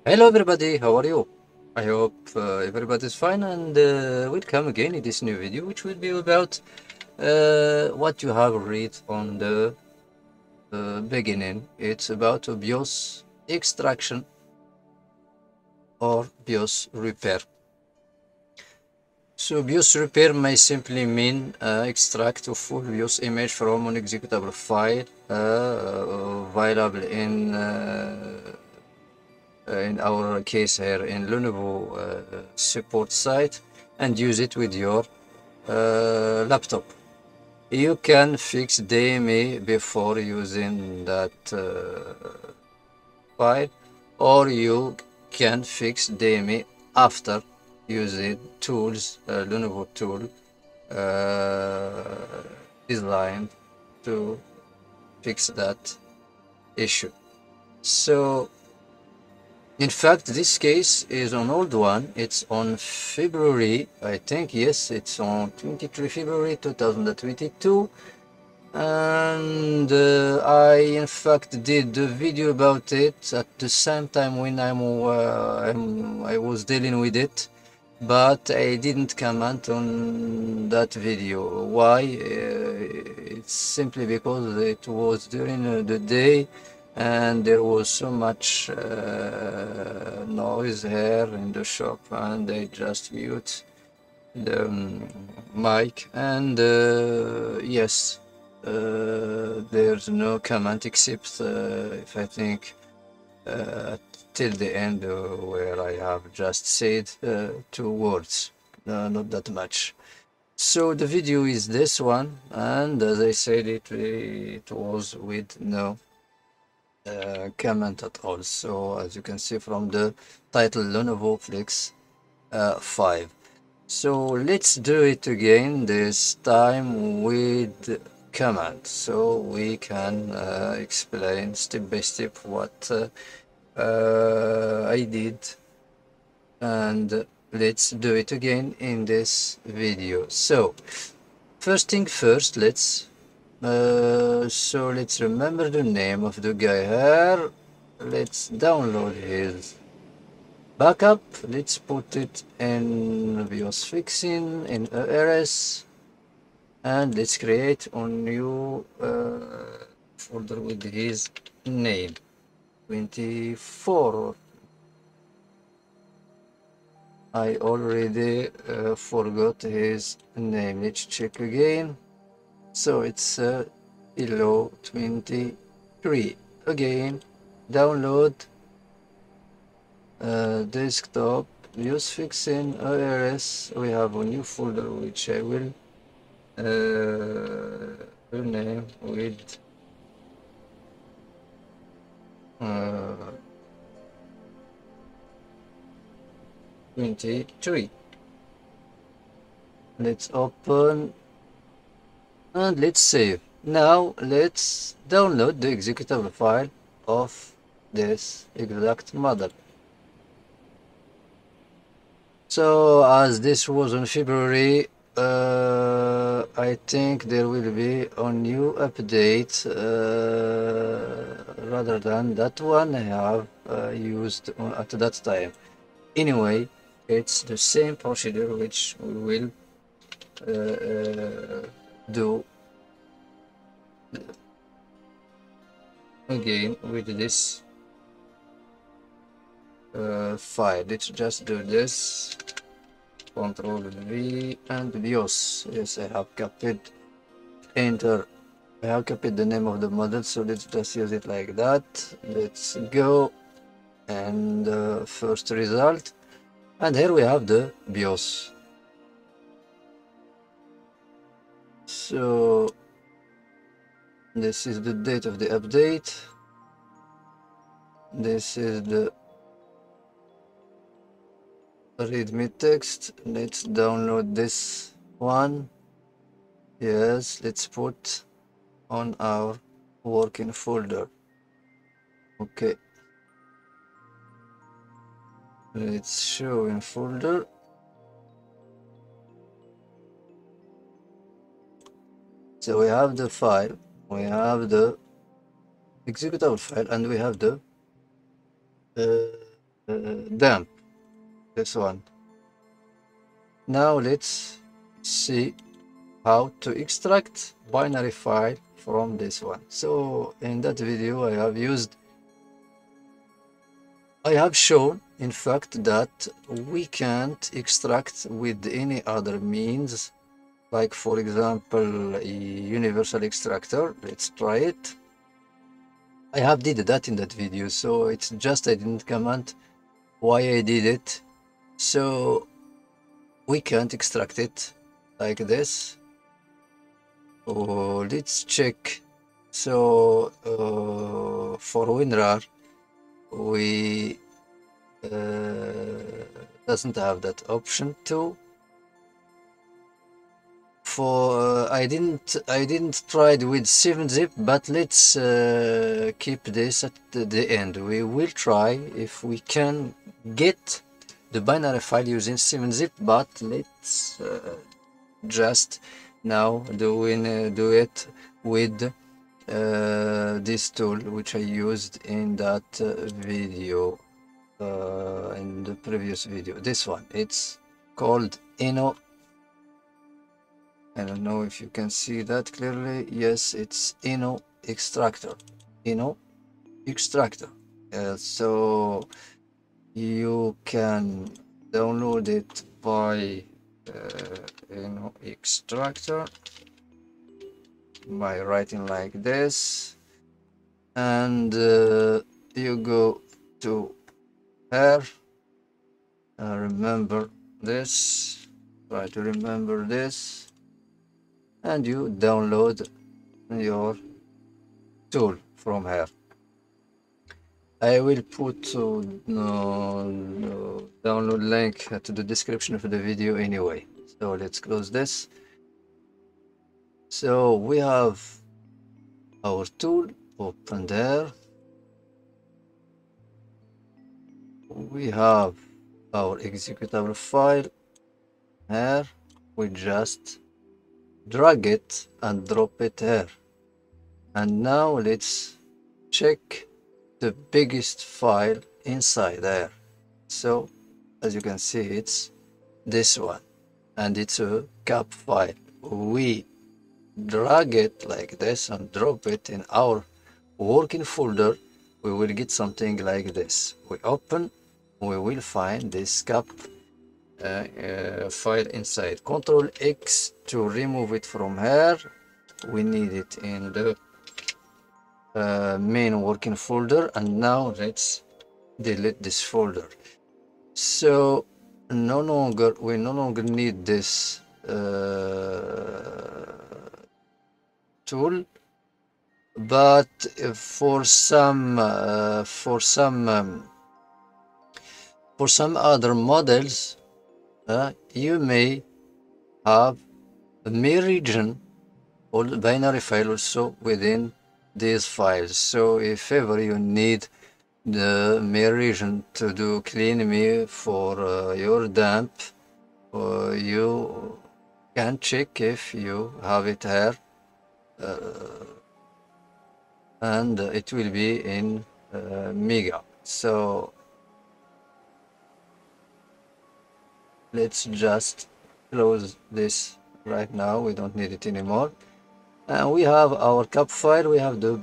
Hello everybody, how are you? I hope everybody's fine and welcome again in this new video which will be about what you have read on the beginning. It's about BIOS extraction or BIOS repair. So BIOS repair may simply mean extract a full BIOS image from an executable file available in our case here in Lenovo support site and use it with your laptop. You can fix DME before using that file, or you can fix DME after using tools, Lenovo tool designed to fix that issue. So in fact, this case is an old one. It's on February, I think, yes, it's on 23 February 2022. And I, in fact, did a video about it at the same time when I was dealing with it, but I didn't comment on that video. Why? It's simply because it was during the day and there was so much noise here in the shop, and I just mute the mic. And yes, there's no comment except if I think till the end where I have just said 2 words, not that much. So the video is this one, and as I said, it was with no comment at all. So as you can see from the title, Lenovo Flex 5. So let's do it again, this time with command, so we can explain step by step what I did, and let's do it again in this video. So first thing first, let's remember the name of the guy here. Let's download his backup. Let's put it in BIOS fixing in ARS, and let's create a new folder with his name 24. I already forgot his name. Let's check again. So it's below 23. Again, download desktop BIOS fixing ARS. We have a new folder which I will rename with 23. Let's open and let's save. Now let's download the executable file of this exact model. So as this was in February, I think there will be a new update rather than that one I have used at that time. Anyway, it's the same procedure which we will do again with this file. Let's just do this, Control V and BIOS. Yes, I have copied, enter. I have copied the name of the model, so let's just use it like that. Let's go, and first result, and here we have the BIOS. So this is the date of the update. This is the readme text. Let's download this one. Yes, let's put on our working folder. Okay, let's show in folder. So we have the file, we have the executable file, and we have the dump, this one. Now let's see how to extract binary file from this one. So in that video I have shown in fact that we can't extract with any other means, like for example a universal extractor. Let's try it. I have did that in that video, so it's just I didn't comment why I did it. So we can't extract it like this. Oh, let's check. So for WinRAR we doesn't have that option too. For I didn't try it with 7-zip, but let's keep this at the end. We will try if we can get the binary file using 7-zip, but let's just now do it with this tool which I used in that video, in the previous video. This one, it's called EXE. I don't know if you can see that clearly. Yes, it's EXE Extractor. EXE Extractor. So you can download it by EXE Extractor by writing like this, and you go to here. Remember this. Try to remember this. And you download your tool from here. I will put download link to the description of the video anyway. So let's close this. So we have our tool open there. We have our executable file here. We just drag it and drop it here. And now let's check the biggest file inside there. So as you can see, it's this one, and it's a cap file. We drag it like this and drop it in our working folder. We will get something like this. We open, we will find this cap file inside. Control X to remove it from here. We need it in the main working folder, and now let's delete this folder. So we no longer need this tool, but for some other models, you may have a main region or binary file also within these files. So if ever you need the main region to do clean me for your dump, you can check if you have it here, and it will be in mega. So let's just close this right now. We don't need it anymore. And we have our cap file. We have the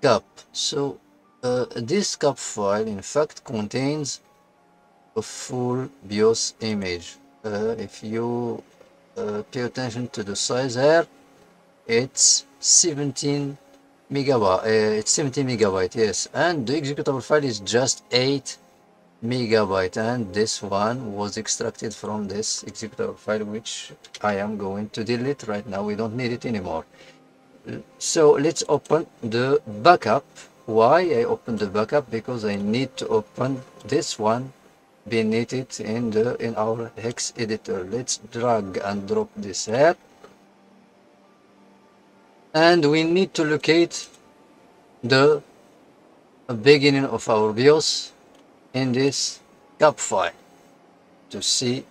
backup. So this cap file in fact contains a full BIOS image. If you pay attention to the size here, it's 17 megabyte. It's 17 megabyte, yes, and the executable file is just 8 megabyte, and this one was extracted from this executable file, which I am going to delete right now. We don't need it anymore. So let's open the backup. Why I open the backup? Because I need to open this one beneath it in our hex editor. Let's drag and drop this here, and we need to locate the beginning of our BIOS in this cap file to see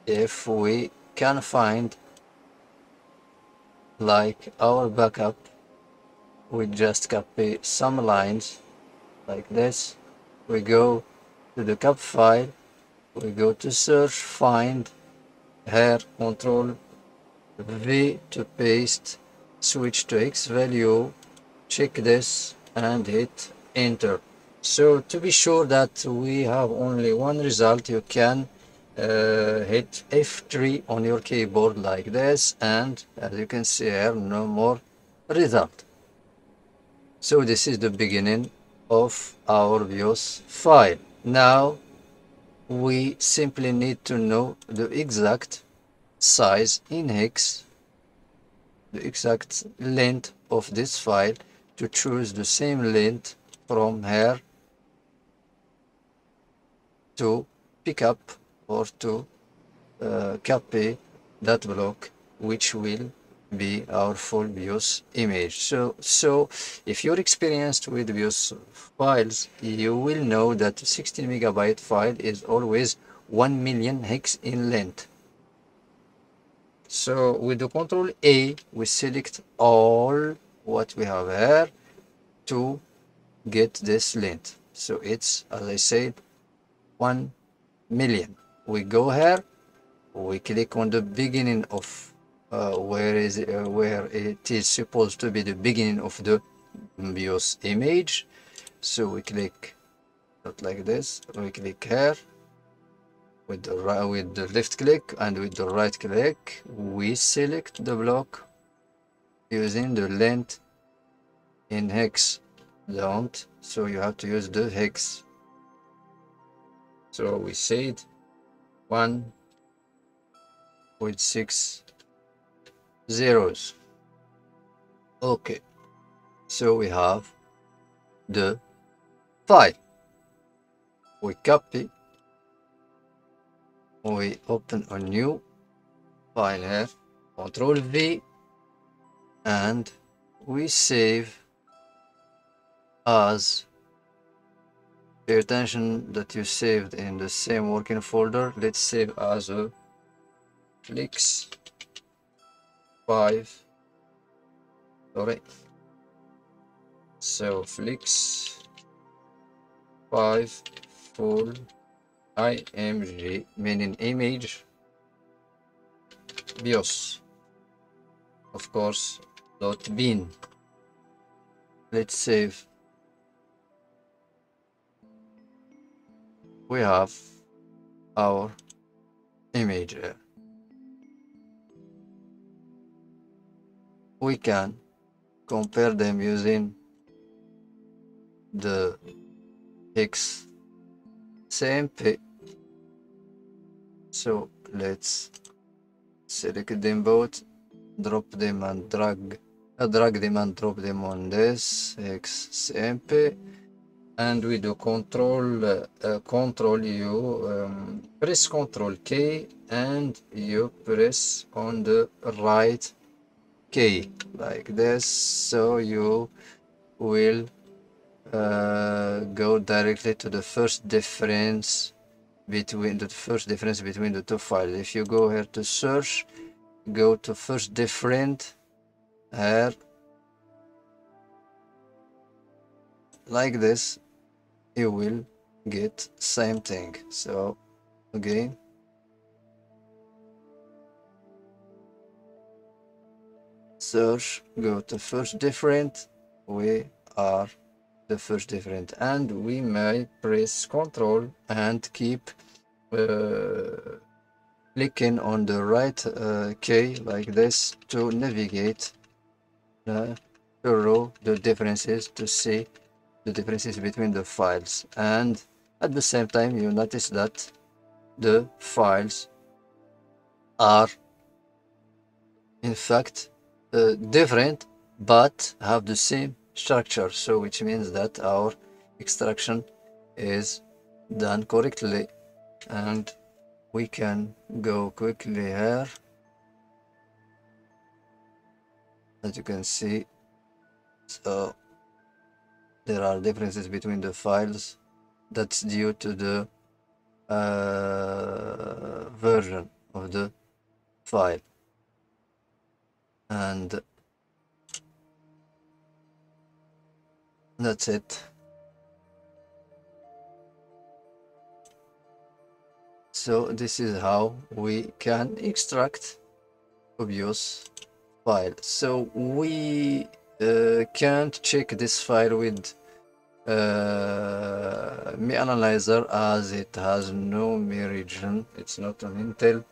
if we can find like our backup. We just copy some lines like this. We go to the cap file, we go to search, find, here Control V to paste, switch to X value, check this and hit enter. So to be sure that we have only one result, you can hit F3 on your keyboard like this, and as you can see here, no more result. So this is the beginning of our Bios file. Now we simply need to know the exact size in hex, the exact length of this file, to choose the same length from here to pick up or to copy that block, which will be our full Bios image. So if you're experienced with Bios files, you will know that 16 megabyte file is always 1 million hex in length. So with the Control A, we select all what we have here to get this length. So it's, as I said, 1 million. We go here, we click on the beginning of where it is supposed to be the beginning of the Bios image. So we click not like this, we click here with the left click, and with the right click we select the block using the length in hex. So you have to use the hex. So we said 1 with 6 zeros. Okay, so we have the file. We copy, we open a new file here, Control V, and we save as. Pay attention that you saved in the same working folder. Let's save as a Flex 5. Sorry. So Flex 5 full img, meaning image, Bios, of course, .bin. Let's save. We have our image here. We can compare them using the XCMP. So let's select them both, drop them and drag them and drop them on this XCMP. And we do Control U, press Control K, and you press on the right key like this, so you will go directly to the first difference between the two files. If you go here to search, go to first different here like this, you will get same thing. So again, search, go to first different, we are the first different, and we may press Control and keep clicking on the right key like this to navigate through the differences, to see the differences between the files. And at the same time, you notice that the files are in fact different but have the same structure, so which means that our extraction is done correctly. And we can go quickly here, as you can see. So there are differences between the files. That's due to the version of the file. And that's it. So this is how we can extract a BIOS file. So we can't check this file with ME Analyzer, as it has no ME region. It's not an Intel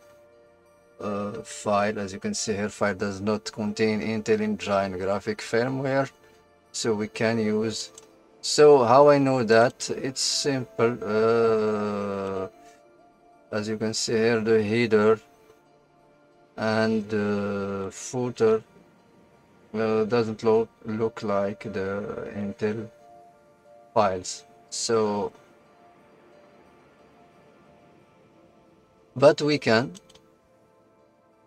file. As you can see here, file does not contain Intel Engine graphic firmware, so we can use. So how I know that? It's simple. As you can see here, the header and the footer doesn't look like the Intel files. So, but we can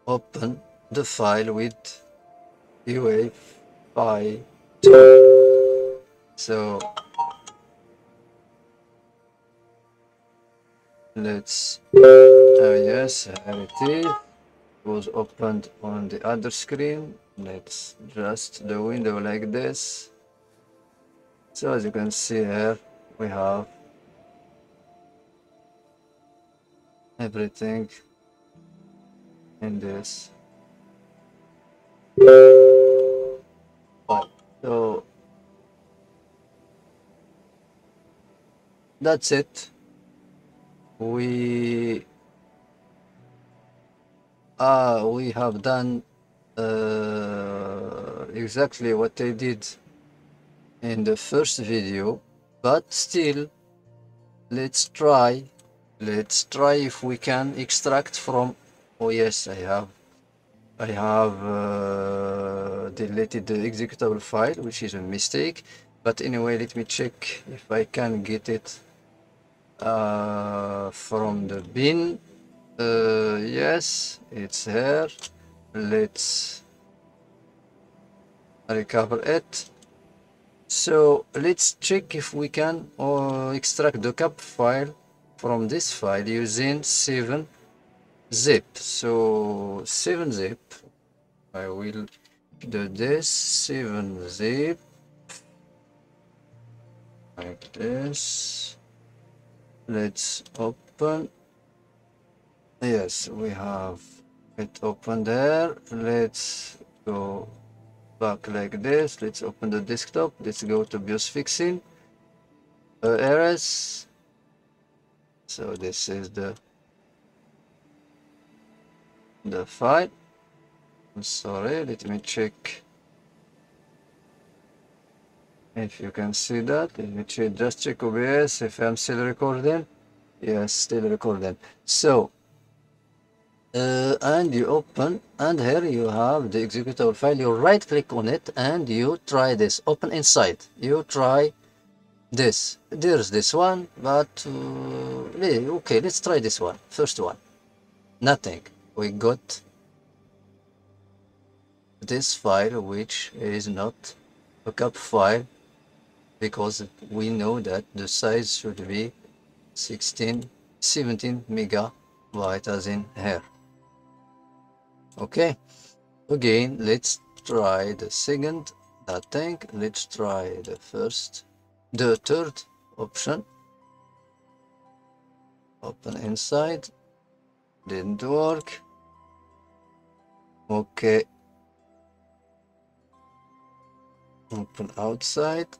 open the file with UEFI tool. So let's, yes, here it is. It was opened on the other screen. Let's adjust the window like this. So as you can see here, we have everything in this file. So that's it. We have done exactly what I did in the first video, but still let's try if we can extract from. Oh yes, I have deleted the executable file, which is a mistake, but anyway, let me check if I can get it from the bin. Yes, it's here. Let's recover it. So let's check if we can extract the cap file from this file using 7-zip. So 7-zip, I will do this 7-zip like this. Let's open. Yes, we have it open there. Let's go back like this. Let's open the desktop. Let's go to BIOS fixing errors. So this is the file. I'm sorry, let me check if you can see that. Let me just check OBS if I'm still recording. Yes, still recording. So and you open, and here you have the executable file. You right click on it and you try this, open inside. You try this. There's this one, but okay, let's try this one. First one, nothing. We got this file, which is not a cap file, because we know that the size should be 17 megabyte as in here. Okay, again, let's try the second. Nothing. Let's try the third option. Open inside. Didn't work. Okay. Open outside.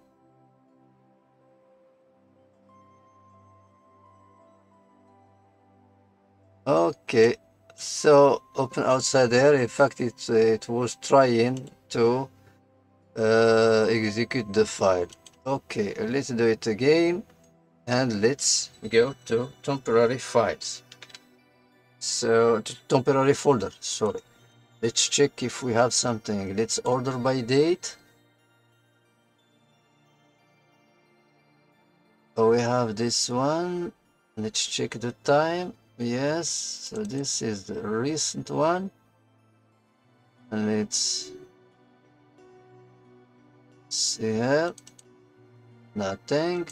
Okay. So open outside there. In fact, it was trying to execute the file. Okay, let's do it again, and let's go to temporary files. So to temporary folder. Sorry. Let's check if we have something. Let's order by date. Oh, we have this one. Let's check the time. Yes, so this is the recent one. And let's see here. Nothing.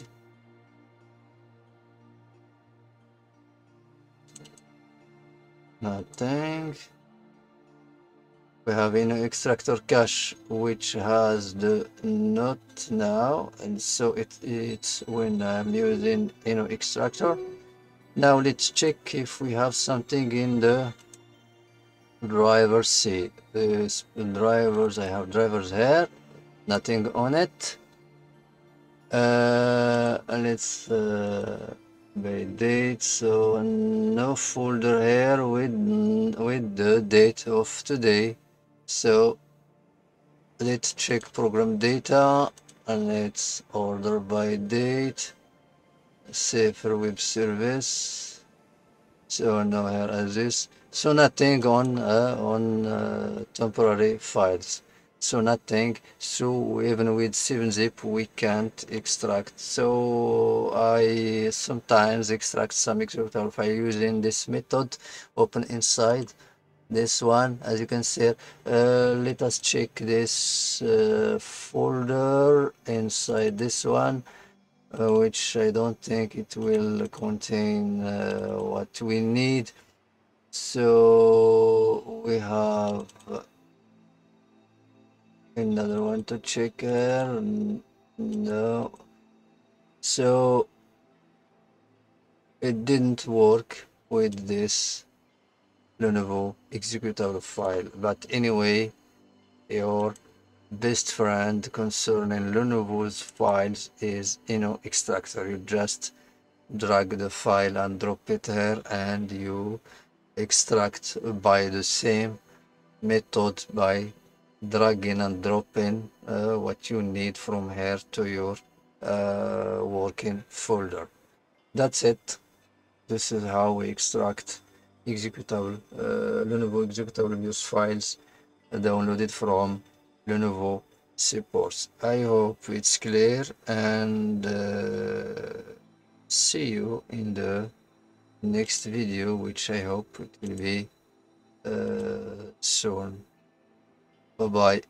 Nothing. We have EXE extractor cache, which has the not now, and so it's when I'm using EXE extractor. Now let's check if we have something in the driver C. This drivers, I have drivers here, nothing on it. Let's by date, so no folder here with the date of today. So let's check program data and let's order by date, safer web service. So now here as this, so nothing on temporary files, so nothing. So even with 7-zip we can't extract. So I sometimes extract some executable file using this method. Open inside this one, as you can see. Let us check this folder inside this one, which I don't think it will contain what we need. So we have another one to check here. No, so it didn't work with this Lenovo executable file. But anyway, your best friend concerning Lenovo's files is Extractor. You just drag the file and drop it here, and you extract by the same method, by dragging and dropping what you need from here to your working folder. That's it. This is how we extract executable Lenovo executable use files downloaded from Lenovo supports. I hope it's clear, and see you in the next video, which I hope it will be soon. Bye bye.